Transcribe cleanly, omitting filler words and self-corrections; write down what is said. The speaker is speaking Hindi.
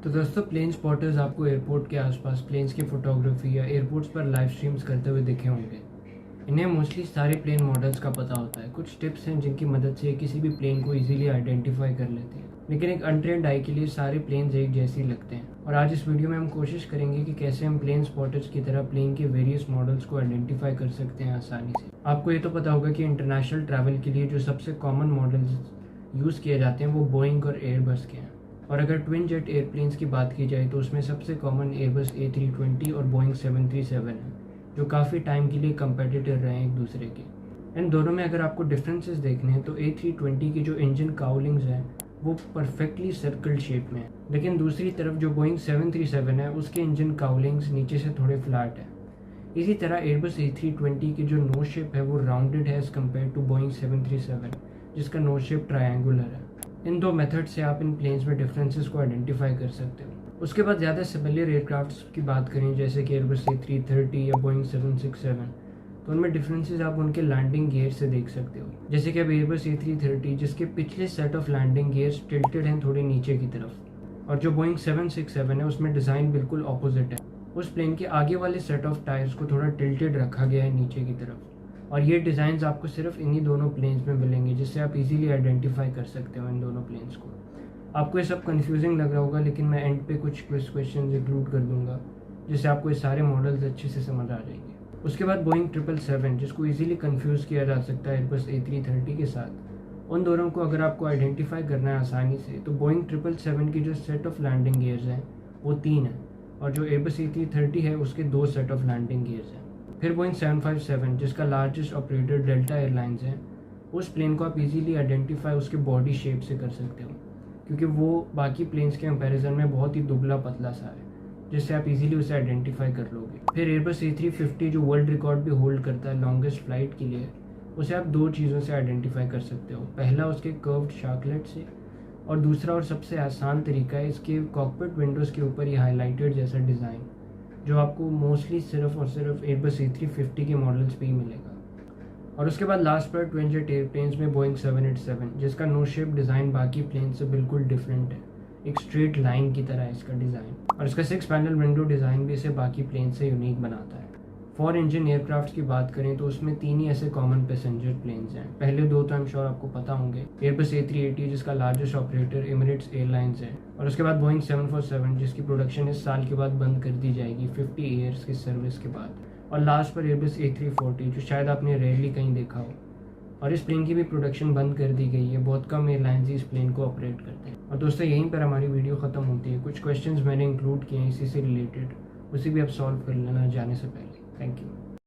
तो दोस्तों प्लेन स्पॉटर्स आपको एयरपोर्ट के आसपास प्लेन्स की फोटोग्राफी या एयरपोर्ट्स पर लाइव स्ट्रीम्स करते हुए दिखे होंगे। इन्हें मोस्टली सारे प्लेन मॉडल्स का पता होता है। कुछ टिप्स हैं जिनकी मदद से किसी भी प्लेन को इजीली आइडेंटिफाई कर लेते हैं, लेकिन एक अनट्रेन्ड आई के लिए सारे प्लेन्स एक जैसे ही लगते हैं। और आज इस वीडियो में हम कोशिश करेंगे कि कैसे हम प्लेन स्पॉटर्स की तरह प्लेन के वेरियस मॉडल्स को आइडेंटिफाई कर सकते हैं आसानी से। आपको ये तो पता होगा कि इंटरनेशनल ट्रैवल के लिए जो सबसे कॉमन मॉडल्स यूज़ किए जाते हैं वो बोइंग और एयरबस के हैं। और अगर ट्विन जेट एयरप्लेन्स की बात की जाए तो उसमें सबसे कॉमन एयरबस A320 और बोइंग 737 है, जो काफ़ी टाइम के लिए कंपेटिटर रहे हैं एक दूसरे के। इन दोनों में अगर आपको डिफरेंसेस देखने हैं तो A320 की जो इंजन काउलिंग्स हैं वो परफेक्टली सर्कल शेप में है, लेकिन दूसरी तरफ जो बोइंग 737 है उसके इंजन काउलिंग्स नीचे से थोड़े फ्लैट है। इसी तरह एयरबस A320 की जो नोज शेप है वो राउंडेड है एज़ कम्पेयर टू बोइंग 737 जिसका नोज शेप ट्रायंगुलर है। इन दो मेथड से आप इन प्लेन्स में डिफरेंसेस को आइडेंटिफाई कर सकते हो। उसके बाद ज़्यादा सिमिलर एयरक्राफ्ट्स की बात करें जैसे कि एयरबस A330 या बोइंग 767, तो उनमें डिफरेंसेस आप उनके लैंडिंग गियर से देख सकते हो। जैसे कि अब एयरबस A330 जिसके पिछले set of landing gears tilted हैं थोड़े नीचे की तरफ, और जो बोइंग 767 है उसमें डिज़ाइन बिल्कुल ऑपोजिट है। उस प्लेन के आगे वाले सेट ऑफ टायर्स को थोड़ा टिल्टेड रखा गया है नीचे की तरफ, और ये डिज़ाइंस आपको सिर्फ इन्हीं दोनों प्लेन्स में मिलेंगे, जिससे आप इजीली आइडेंटिफाई कर सकते हो इन दोनों प्लेन्स को। आपको ये सब कंफ्यूजिंग लग रहा होगा, लेकिन मैं एंड पे कुछ क्विज क्वेश्चन इंक्लूड कर दूंगा जिससे आपको ये सारे मॉडल्स अच्छे से समझ आ जाएंगे। उसके बाद बोइंग 777 जिसको इजीली कंफ्यूज किया जा सकता है एयरबस A330 के साथ, उन दोनों को अगर आपको आइडेंटिफाई करना है आसानी से तो बोइंग 777 की जो सेट ऑफ लैंडिंग गियर्स हैं वो 3 है, और जो एयरबस A330 है उसके 2 सेट ऑफ लैंडिंग गियर्स हैं। फिर बोइंग 757 जिसका लार्जेस्ट ऑपरेटर डेल्टा एयरलाइंस है, उस प्लेन को आप इजीली आइडेंटिफाई उसके बॉडी शेप से कर सकते हो, क्योंकि वो बाकी प्लेन्स के कंपैरिजन में बहुत ही दुबला पतला सा है, जिससे आप इजीली उसे आइडेंटिफाई कर लोगे। फिर एयरबस A350 जो वर्ल्ड रिकॉर्ड भी होल्ड करता है लॉन्गेस्ट फ्लाइट के लिए, उसे आप 2 चीज़ों से आइडेंटिफाई कर सकते हो। पहला उसके कर्व्ड शार्कलेट से, और दूसरा और सबसे आसान तरीका है इसके कॉकपिट विंडोज़ के ऊपर ये हाईलाइटेड जैसा डिज़ाइन, जो आपको मोस्टली सिर्फ और सिर्फ एयरबस A350 के मॉडल्स पे ही मिलेगा। और उसके बाद लास्ट पर ट्विन जेट एयरप्लेन्स में बोइंग 787 जिसका नो शेप डिज़ाइन बाकी प्लेन से बिल्कुल डिफरेंट है, एक स्ट्रेट लाइन की तरह है इसका डिज़ाइन, और इसका 6 पैनल विंडो डिज़ाइन भी इसे बाकी प्लेन से यूनिक बनाता है। 4 इंजन एयरक्राफ्ट की बात करें तो उसमें 3 ही ऐसे कॉमन पैसेंजर प्लेन्स हैं। पहले 2 तो आई एम श्योर आपको पता होंगे, एयरबस A380 जिसका लार्जेस्ट ऑपरेटर एमिरेट्स एयरलाइंस है, और उसके बाद बोइंग 747 जिसकी प्रोडक्शन इस साल के बाद बंद कर दी जाएगी 50 ईयर्स की सर्विस के बाद, और लास्ट पर एयरबस A340 जो शायद आपने रेयरली कहीं देखा हो, और इस प्लेन की भी प्रोडक्शन बंद कर दी गई है। बहुत कम एयरलाइंस ही इस प्लेन को ऑपरेट करते हैं। और दोस्तों यहीं पर हमारी वीडियो ख़त्म होती है। कुछ क्वेश्चंस मैंने इंक्लूड किए हैं इसी से रिलेटेड, उसे भी आप सॉल्व कर लेना जाने से पहले। Thank you.